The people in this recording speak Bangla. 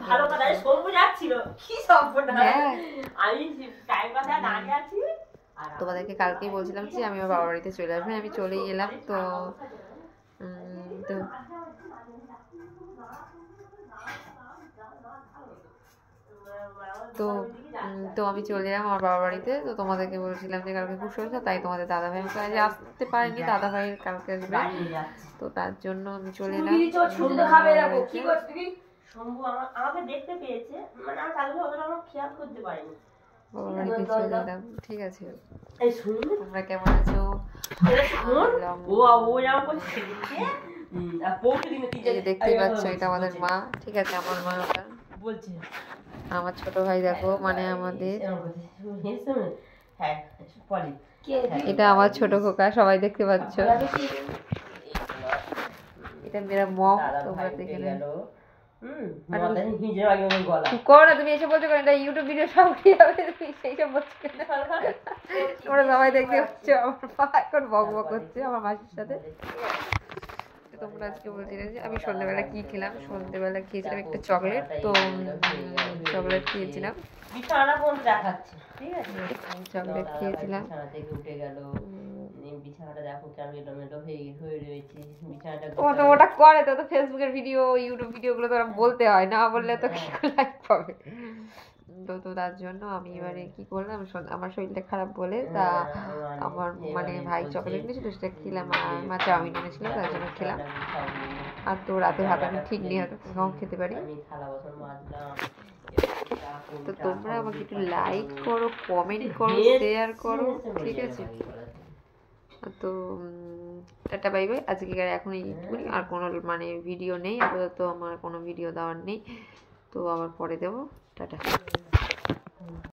ভালো কথা শম্ভু যাচ্ছিল কি সম্পূর্ণ আমি টাইম কথা দাঁড়িয়ে আছি। তোমাদেরকে কালকেই বলছিলাম যে আমি আমার বাবার বাড়িতে চলে আসবো, আমি চলেই এলাম। তো তো তো আমি চলে এলাম আমার বাবার বাড়িতে। তো তোমাদেরকে বলছিলাম যে কালকে খুব সমস্যা, তাই তোমাদের দাদাভাই আমাকে আজ আসতে পারেনি, দাদাভাইয়ের কালকে আসবে, তো তার জন্য আমি চলে এলাম। শম্ভু আমাকে দেখতে পেয়েছে, মানে আমি তাদের অতটা আমার খেয়াল করতে পারিনি। বাবার বাড়িতে চলে এলাম। ঠিক আছে, তোমরা কেমন আছো? দেখতেই পাচ্ছ এটা আমাদের মা। ঠিক আছে, আমার মা ওটা বলছে। আমার ছোট ভাই দেখো, মানে আমাদের এটা আমার ছোট খোকা, সবাই দেখতে পাচ্ছ। এটা মেরা মম, তোমরা দেখে নাও। তুমি এসে বলছো কেন? এটা ইউটিউব ভিডিও সব কি হবে, তুমি সেইসব বলছো কেন? তোমরা সবাই দেখতে পাচ্ছ আমার মা এখন বক বক করছে আমার মাসির সাথে। তোমরা আজকে বলছিলে যে আমি সন্ধ্যেবেলা কি খেলাম। সন্ধ্যেবেলা খেয়েছিলাম একটা চকলেট, তো চকলেট খেয়েছিলাম, চকলেট খেয়েছিলাম। ওটা করে তো ফেসবুকের ভিডিও ইউটিউব ভিডিও গুলো তো বলতে হয়, না বললে তো লাইক পাবে। তো তার জন্য আমি এবারে কি করলাম, আমার শরীরটা খারাপ বলে তা আমার মানে ভাই চকলেট নিয়েছিল সেটা খেলাম, আর মা চাউমিন এনেছিল তার জন্য খেলাম। আর তো রাতে ভাত আমি ঠিক নিয়ে কখন খেতে পারি। তো তোমরা আমাকে একটু লাইক করো, কমেন্ট করো, শেয়ার করো, ঠিক আছে? তো টাটা বাই বাই। আজকে এখন এইটুকুনি, আর কোনো মানে ভিডিও নেই আপাতত, আমার কোনো ভিডিও দেওয়ার নেই, তো আবার পরে দেবো। টাটা।